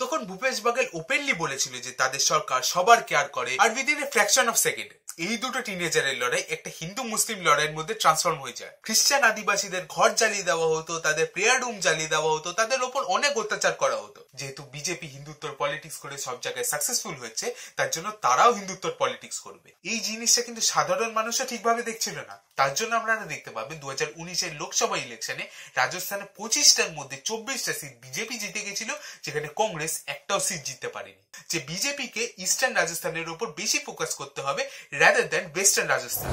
তখন ভূপেশ বাঘেল ওপেনলি বলেছিল যে তাদের সরকার সবার কেয়ার করে, আর within a fraction of second এই দুটো টিনেজারের লড়াই একটা হিন্দু মুসলিম লড়াইয়ের মধ্যে ট্রান্সফর্ম হয়ে যায়। খ্রিস্টান আদিবাসীদের ঘর জ্বালিয়ে দেওয়া হতো, তাদের প্রেয়ার রুম জ্বালিয়ে দেওয়া হতো, তাদের ওপর অনেক অত্যাচার করা হতো। যেহেতু বিজেপি হিন্দুত্বর পলিটিক্স করে সব জায়গায় সাকসেসফুল হচ্ছে, তার জন্য তারাও হিন্দুত্বর পলিটিক্স করবে। এই জিনিসটা কিন্তু সাধারণ মানুষও ঠিকভাবে দেখছিল না। তার জন্য আপনারা দেখতে পাবেন 2019-এর লোকসভা ইলেকশনে রাজস্থানে 25টার মধ্যে 24টা সিট বিজেপি জিতে গেছিল, যেখানে কংগ্রেস একটাও সিট জিততে পারেনি। যে বিজেপিকে ইস্টার্ন রাজস্থানের উপর বেশি ফোকাস করতে হবে রাদার দ্যান ওয়েস্টার্ন রাজস্থান।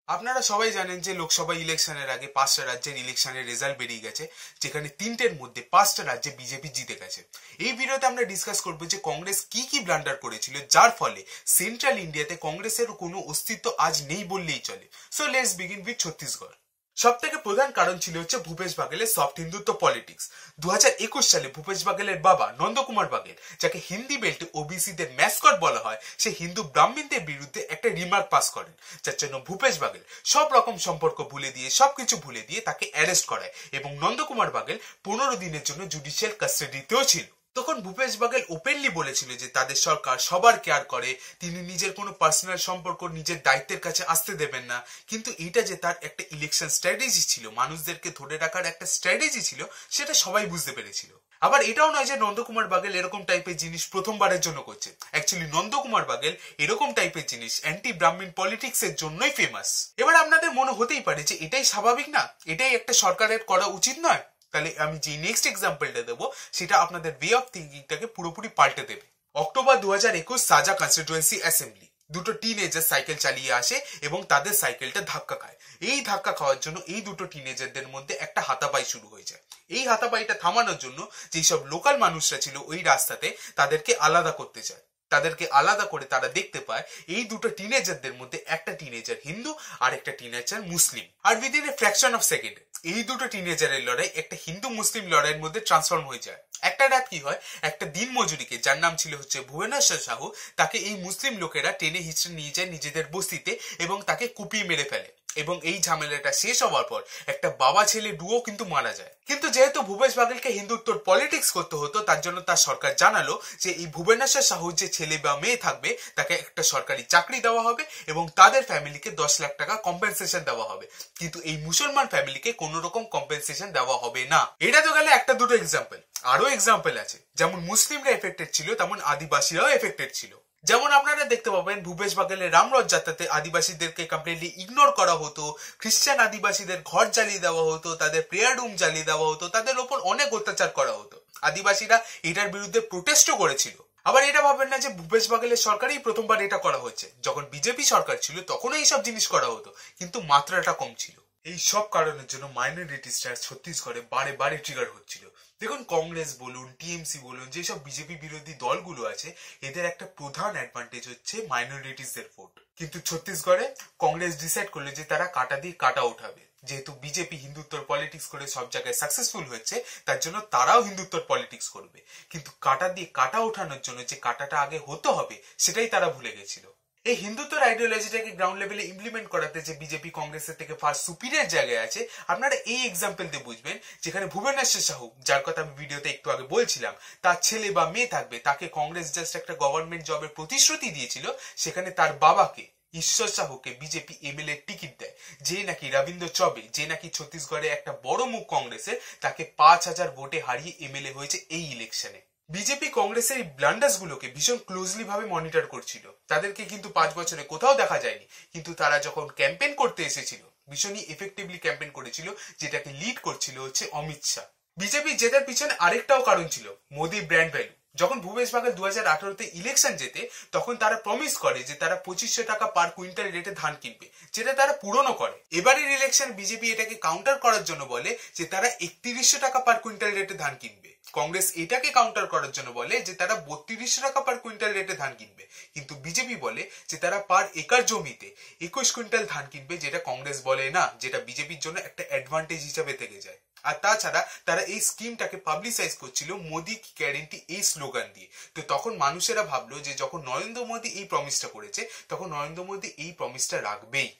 আপনারা সবাই জানেন যে লোকসভা ইলেকশনের আগে 5টা রাজ্যের ইলেকশনের রেজাল্ট বেরিয়ে গেছে, যেখানে 3টের মধ্যে 5টা রাজ্যে বিজেপি জিতে গেছে। এই ভিডিওতে আমরা ডিসকাস করবো যে কংগ্রেস কি কি ব্লান্ডার করেছিল, যার ফলে সেন্ট্রাল ইন্ডিয়াতে কংগ্রেসের কোনো অস্তিত্ব আজ নেই বললেই চলে। So let's begin with Chhattisgarh. সব থেকে প্রধান কারণ ছিল হচ্ছে ভূপেশ বাঘেলের সফট হিন্দুত্ব পলিটিক্স। 2021 সালে ভূপেশ বাঘেলের বাবা নন্দকুমার বাঘেল, যাকে হিন্দি বেল্টে ওবিসিদের ম্যাসকট বলা হয়, সে হিন্দু ব্রাহ্মণদের বিরুদ্ধে একটা রিমার্ক পাস করেন, যার জন্য ভূপেশ বাঘেল সব রকম সম্পর্ক ভুলে দিয়ে, সবকিছু ভুলে দিয়ে তাকে অ্যারেস্ট করায় এবং নন্দকুমার বাঘেল 15 দিনের জন্য জুডিশিয়াল কাস্টাডিতেও ছিল। তখন ভূপেশ বাঘেল ওপেনলি বলেছিল যে তাদের সরকার সবার কেয়ার করে, তিনি নিজের কোনো পার্সোনাল সম্পর্ক নিজের দায়িত্বের কাছে আসতে দেবেন না। কিন্তু এটা যে তার একটা ইলেকশন স্ট্র্যাটেজি ছিল, মানুষদেরকে ধরে রাখার একটা স্ট্র্যাটেজি ছিল, সেটা সবাই বুঝতে পেরেছিল। আবার এটাও নয় যে নন্দকুমার বাঘেল এরকম টাইপের জিনিস প্রথমবারের জন্য করছে। অ্যাকচুয়ালি নন্দকুমার বাঘেল এরকম টাইপের জিনিস অ্যান্টি ব্রাহ্মণ পলিটিক্স এর জন্যই ফেমাস। এবার আপনাদের মনে হতেই পারে যে এটাই স্বাভাবিক না, এটাই একটা সরকারের করা উচিত নয়। তাহলে আমি যে নেক্সট এক্সাম্পলটা দেবো সেটা আপনাদের ওয়ে অফ থিঙ্কিংটাকে পুরোপুরি পাল্টে দেবে। অক্টোবর 2021 সাজা কনস্টিটিউয়েন্সি অ্যাসেম্বলি, দুটো টিনেজার সাইকেল চালিয়ে আসে এবং তাদের সাইকেলটা ধাক্কা খায়। এই ধাক্কা খাওয়ার জন্য এই দুটো টিনেজারদের মধ্যে একটা হাতাপাই শুরু হয়ে যায়। এই হাতাপাইটা থামানোর জন্য যেই সব লোকাল মানুষরা ছিল ওই রাস্তাতে, তাদেরকে আলাদা করতে চায়। তাদেরকে আলাদা করে তারা দেখতে পায় এই দুটো টিনেজারদের মধ্যে একটা টিনেজার হিন্দু আর একটা টিনেজার মুসলিম। আর within a fraction of second এই দুটো টিনেজারের লড়াই একটা হিন্দু মুসলিম লড়াইয়ের মধ্যে ট্রান্সফর্ম হয়ে যায়। একটা রাত কি হয়, একটা দিন মজুরিকে, যার নাম ছিল হচ্ছে ভুবনেশ্বর সাহু, তাকে এই মুসলিম লোকেরা টেনে হিচড়ে নিয়ে যায় নিজেদের বস্তিতে এবং তাকে কুপিয়ে মেরে ফেলে। এবং এই ঝামেলাটা শেষ হওয়ার পর একটা বাবা ছেলে ডুও কিন্তু মারা যায়। কিন্তু যেহেতু ভূপেশ বাঘেলকে হিন্দুত্বর পলিটিক্স করতে হতো, তার জন্য তার সরকার জানালো যে এই ভুবনেশ্বর সাহুর যে ছেলে বা মেয়ে থাকবে তাকে একটা সরকারি চাকরি দেওয়া হবে এবং তাদের ফ্যামিলিকে 10 লাখ টাকা কম্পেনসেশন দেওয়া হবে। কিন্তু এই মুসলমান ফ্যামিলিকে কোনো রকম কম্পেনসেশন দেওয়া হবে না। এটা তো গেলে একটা দুটো এক্সাম্পল, আরো এক্সাম্পল আছে। যেমন মুসলিমরা এফেক্টেড ছিল, তেমন আদিবাসীরাও এফেক্টেড ছিল। যেমন আপনারা দেখতে পাবেন ভূপেশ বাঘেলের রামরথ যাত্রাতে আদিবাসীদেরকে কমপ্লিটলি ইগনোর করা হতো, খ্রিস্টান আদিবাসীদের ঘর জ্বালিয়ে দেওয়া হতো, তাদের প্রেয়ার রুম জ্বালিয়ে দেওয়া হতো, তাদের ওপর অনেক অত্যাচার করা হতো। আদিবাসীরা এটার বিরুদ্ধে প্রোটেস্টও করেছিল। আবার এটা ভাবেন না যে ভূপেশ বাঘেলের সরকারই প্রথমবার এটা করা হচ্ছে, যখন বিজেপি সরকার ছিল তখনও এইসব জিনিস করা হতো, কিন্তু মাত্রাটা কম ছিল। এই সব কারণের জন্য মাইনরিটিসরা ছত্তিশগড়ে বারে বারে ট্রিগার হচ্ছিল। দেখুন, কংগ্রেস বলুন, টিএমসি বলুন, যেসব বিজেপি বিরোধী দলগুলো আছে, এদের একটা প্রধান অ্যাডভান্টেজ হচ্ছে মাইনরিটিসদের ভোট। কিন্তু ছত্তিশগড়ে কংগ্রেস ডিসাইড করলো যে তারা কাটা দিয়ে কাটা উঠাবে। যেহেতু বিজেপি হিন্দুত্বর পলিটিক্স করে সব জায়গায় সাকসেসফুল হচ্ছে, তার জন্য তারাও হিন্দুত্বর পলিটিক্স করবে। কিন্তু কাটা দিয়ে কাটা ওঠানোর জন্য যে কাটাটা আগে হতে হবে সেটাই তারা ভুলে গেছিল। এই হিন্দুত্বের আইডিওলজিটাকে গ্রাউন্ড লেভেলে ইমপ্লিমেন্ট করাতে যে বিজেপি কংগ্রেসের থেকে ফার সুপিরিয়র জায়গায় আছে, আপনারা এই এক্সাম্পল দিয়ে বুঝবেন। যেখানে ভুবনেশ্বর সাহু, যার কথা আমি ভিডিওতে একটু আগে বলছিলাম, তার ছেলে বা মেয়ে থাকবে, তাকে কংগ্রেস জাস্ট একটা গভর্নমেন্ট জবের প্রতিশ্রুতি দিয়েছিল, সেখানে তার বাবাকে ঈশ্বর সাহুকে বিজেপি এমএলএ টিকিট দেয়, যে নাকি রবীন্দ্র চবে, যে নাকি ছত্তিশগড়ে একটা বড় মুখ কংগ্রেসের, তাকে 5,000 ভোটে হারিয়ে এমএলএ হয়েছে এই ইলেকশনে। বিজেপি কংগ্রেসের এই ব্লান্ডার্স গুলোকে ভীষণ ক্লোজলি ভাবে মনিটর করছিল। তাদেরকে কিন্তু 5 বছরে কোথাও দেখা যায়নি, কিন্তু তারা যখন ক্যাম্পেইন করতে এসেছিল ভীষণই এফেক্টিভলি ক্যাম্পেইন করেছিল, যেটাকে লিড করছিল হচ্ছে অমিত শাহ। বিজেপি জেতার পিছনে আরেকটাও কারণ ছিল মোদি ব্র্যান্ড ভ্যালু। যখন ভূপেশ বাঘেল 2018-তে ইলেকশন জেতে, তখন তারা প্রমিস করে যে তারা 2500 টাকা পার কুইন্টাল রেটে ধান কিনবে, যেটা তারা পূরণও করে। এবারের ইলেকশন বিজেপি এটাকে কাউন্টার করার জন্য বলে যে তারা 3100 টাকা পার কুইন্টাল রেটে ধান কিনবে। কংগ্রেস এটাকে কাউন্টার করার জন্য বলে যে তারা 3200 টাকা পার কুইন্টাল রেটে ধান কিনবে। কিন্তু বিজেপি বলে যে তারা পার একর জমিতে 21 কুইন্টাল ধান কিনবে, যেটা কংগ্রেস বলে না, যেটা বিজেপির জন্য একটা অ্যাডভান্টেজ হিসাবে থেকে যায়। আর তাছাড়া তারা এই স্কিমটাকে পাবলিসাইজ করছিল মোদি কি গ্যারেন্টি এই স্লোগান দিয়ে। তো তখন মানুষেরা ভাবলো যে যখন নরেন্দ্র মোদি এই প্রমিসটা করেছে, তখন নরেন্দ্র মোদি এই প্রমিসটা রাখবেই।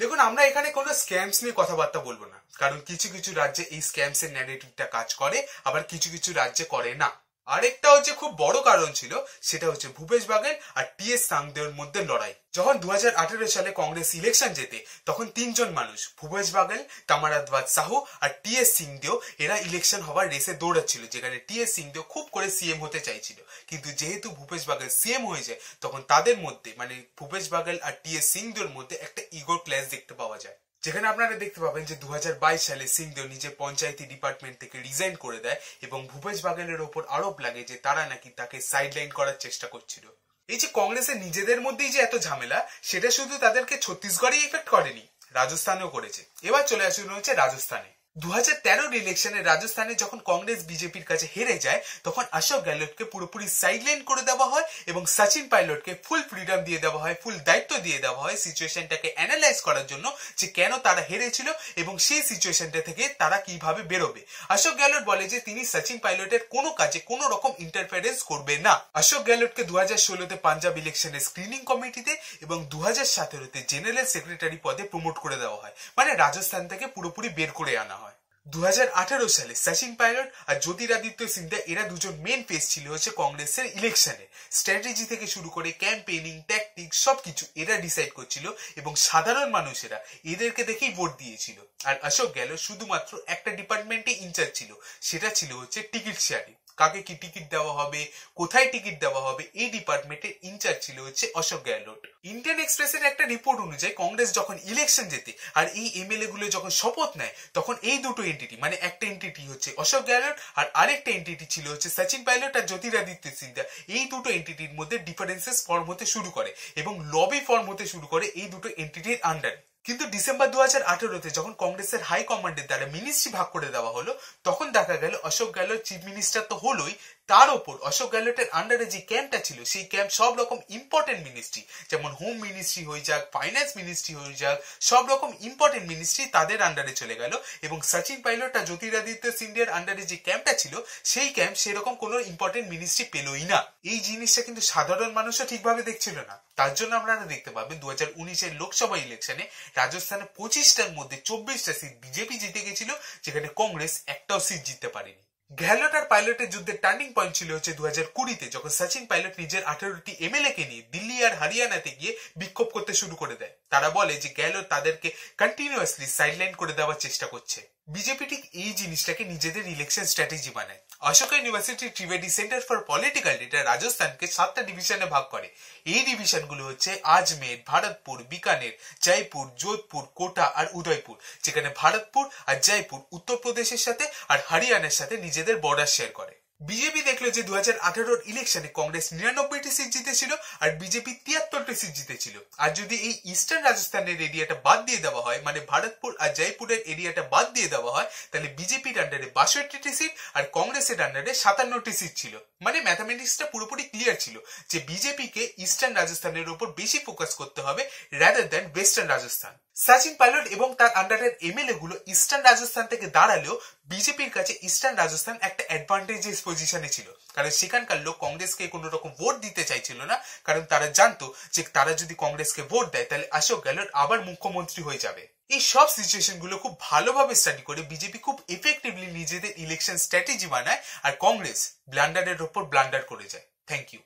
দেখুন, আমরা এখানে কোনো স্ক্যামস নিয়ে কথাবার্তা বলবো না, কারণ কিছু কিছু রাজ্যে এই স্ক্যামস এর ন্যারেটিভটা কাজ করে, আবার কিছু কিছু রাজ্যে করে না। আরেকটা হচ্ছে খুব বড় কারণ ছিল, সেটা হচ্ছে ভূপেশ বাঘেল আর টিএস সিংদেওর মধ্যে লড়াই। যখন 2018 সালে কংগ্রেস ইলেকশন জেতে, তখন তিনজন মানুষ, ভূপেশ বাঘেল, তামারাধ্বজ সাহু আর টিএস সিংদেও, এরা ইলেকশন হওয়ার রেসে দৌড়াচ্ছিল, যেখানে টিএস সিংদেও খুব করে সিএম হতে চাইছিল। কিন্তু যেহেতু ভূপেশ বাঘেল সিএম হয়ে যায়, তখন তাদের মধ্যে মানে ভূপেশ বাঘেল আর টিএস সিংদেওর মধ্যে একটা ইগো ক্ল্যাশ দেখতে পাওয়া যায়, যেখানে আপনারা দেখতে পাবেন যে 2022 সালে সিংদেও নিজের পঞ্চায়েতি ডিপার্টমেন্ট থেকে রিজাইন করে দেয় এবং ভূপেশ বাঘেলের ওপর আরোপ লাগে যে তারা নাকি তাকে সাইডলাইন করার চেষ্টা করছিল। এই যে কংগ্রেসের নিজেদের মধ্যেই যে এত ঝামেলা, সেটা শুধু তাদেরকে ছত্তিশগড়ে ইফেক্ট করেনি, রাজস্থানেও করেছে। এবার চলে আসুন হচ্ছে রাজস্থানে। 2013 ইলেকশনে রাজস্থানে যখন কংগ্রেস বিজেপির কাছে হেরে যায়, তখন অশোক গেহলটকে পুরোপুরি সাইডলাইন করে দেওয়া হয় এবং সচিন পাইলটকে ফুল ফ্রিডম দিয়ে দেওয়া হয়, ফুল দায়িত্ব দিয়ে দেওয়া হয় সিচুয়েশনটাকে অ্যানালাইজ করার জন্য, যে কেন তারা হেরেছিল এবং সেই সিচুয়েশনটা থেকে তারা কিভাবে বেরোবে। অশোক গেহলট বলে যে তিনি সচিন পাইলটের কোনো কাজে কোনো রকম ইন্টারফারেন্স করবে না। অশোক গেহলটকে 2016-তে পাঞ্জাব ইলেকশনের স্ক্রিনিং কমিটিতে এবং 2017-তে জেনারেল সেক্রেটারি পদে প্রমোট করে দেওয়া হয়, মানে রাজস্থান থেকে পুরোপুরি বের করে আনা হয়। 2018 সালে সচিন পাইলট আর জ্যোতিরাদিত্য সিন্ধিয়া, এরা দুজন মেন ফেস ছিল হচ্ছে কংগ্রেসের ইলেকশনে। স্ট্র্যাটেজি থেকে শুরু করে ক্যাম্পেইনিং, ট্যাকটিক সবকিছু এরা ডিসাইড করছিল এবং সাধারণ মানুষেরা এদেরকে দেখেই ভোট দিয়েছিল। আর অশোক গেহলট শুধুমাত্র একটা ডিপার্টমেন্টে ইনচার্জ ছিল, সেটা ছিল হচ্ছে টিকিট শেয়ারিং। কাকে কি টিকিট দেওয়া হবে, কোথায় টিকিট দেওয়া হবে, এই ডিপার্টমেন্টের ইনচার্জ ছিল হচ্ছে অশোক গেহলট। ইন্ডিয়ান এক্সপ্রেসের একটা রিপোর্ট অনুযায়ী কংগ্রেস যখন ইলেকশন জেতে আর এই এমএলএ গুলো যখন শপথ নেয়, তখন এই দুটো এন্টিটি, মানে একটা এন্টিটি হচ্ছে অশোক গেহলট আর আরেকটা এন্টিটি ছিল হচ্ছে সচিন পাইলট আর জ্যোতিরাদিত্য সিন্ধিয়া, এই দুটো এন্টিটির মধ্যে ডিফারেন্সেস ফর্ম হতে শুরু করে এবং লবি ফর্ম হতে শুরু করে এই দুটো এন্টিটির আন্ডারে। কিন্তু ডিসেম্বর 2018-তে যখন কংগ্রেসের হাই কমান্ডের দ্বারা মিনিস্ট্রি ভাগ করে দেওয়া হলো, তখন দেখা গেল অশোক গেহলট চিফ মিনিস্টার তো হলোই, তার ওপর অশোক গেহলটের আন্ডারে যে ক্যাম্পটা ছিল, সেই ক্যাম্প সব রকম ইম্পর্টেন্ট মিনিস্ট্রি, যেমন হোম মিনিস্ট্রি হয়ে যাক, ফাইন্যান্স মিনিস্ট্রি হয়ে যাক, সব রকম ইম্পর্টেন্ট মিনিস্ট্রি তাদের আন্ডারে চলে গেল এবং সচিন পাইলট আর জ্যোতিরাদিত্য সিন্ধিয়ার আন্ডারে যে ক্যাম্পটা ছিল, সেই ক্যাম্প সেরকম কোনো ইম্পর্টেন্ট মিনিস্ট্রি পেলই না। এই জিনিসটা কিন্তু সাধারণ মানুষও ঠিকভাবে দেখছিল না। তার জন্য আপনারা দেখতে পাবেন 2019-এর লোকসভা ইলেকশনে রাজস্থানে 25টার মধ্যে 24টা সিট বিজেপি জিতে গেছিল, যেখানে কংগ্রেস একটাও সিট জিততে পারেনি। গেহলট আর পাইলটের যুদ্ধের টার্নিং পয়েন্ট ছিল হচ্ছে 2020-তে, যখন সচিন পাইলট নিজের 18টি এমএলএ কে নিয়ে দিল্লি আর হরিয়ানাতে গিয়ে বিক্ষোভ করতে শুরু করে দেয়। তারা বলে যে গেহলট তাদেরকে কন্টিনিউয়াসলি সাইডলাইন করে দেওয়ার চেষ্টা করছে। বিজেপি ঠিক এই জিনিসটাকে নিজেদের ইলেকশন স্ট্র্যাটেজি বানায়। Ashoka university Trivedi centre for political data রাজস্থানকে 7টা ডিভিশনে ভাগ করে। এই ডিভিশনগুলো হচ্ছে আজমের, ভারতপুর, বিকানের, জয়পুর, যোধপুর, কোটা আর উদয়পুর, যেখানে ভারতপুর আর জয়পুর উত্তরপ্রদেশের সাথে আর হরিয়ানার সাথে নিজেদের বর্ডার শেয়ার করে। বিজেপি দেখলো যে 2018-র ইলেকশনে কংগ্রেস 99টি সিট জিতেছিল আর বিজেপি 73টি সিট জিতেছিল। আর যদি এই ইস্টার্ন রাজস্থানের এরিয়াটা বাদ দিয়ে দেওয়া হয়, মানে ভারতপুর আর জয়পুরের এরিয়াটা বাদ দিয়ে দেওয়া হয়, তাহলে বিজেপির আন্ডারে 62টি সিট আর কংগ্রেসের আন্ডারে 57টি সিট ছিল। মানে ম্যাথামেটিক্সটা পুরোপুরি ক্লিয়ার ছিল যে বিজেপিকে ইস্টার্ন রাজস্থানের উপর বেশি ফোকাস করতে হবে rather than western Rajasthan. Sachin pilot এবং তার আন্ডারের এমএলএ গুলো ইস্টার্ন রাজস্থান থেকে দাঁড়ালেও বিজেপির কাছে ইস্টার্ন রাজস্থান একটা অ্যাডভান্টেজেস পজিশনে ছিল, কারণ সেখানকার লোক কংগ্রেসকে কোনো রকম ভোট দিতে চাইছিল না, কারণ তারা জানতো যে তারা যদি কংগ্রেসকে ভোট দেয় তাহলে অশোক গেহলট আবার মুখ্যমন্ত্রী হয়ে যাবে। এই সব সিচুয়েশন গুলো খুব ভালোভাবে স্টাডি করে বিজেপি খুব এফেক্টিভলি নিজেদের ইলেকশন স্ট্র্যাটেজি বানায় আর কংগ্রেস ব্লান্ডারের ওপর ব্লান্ডার করে যায়। Thank you.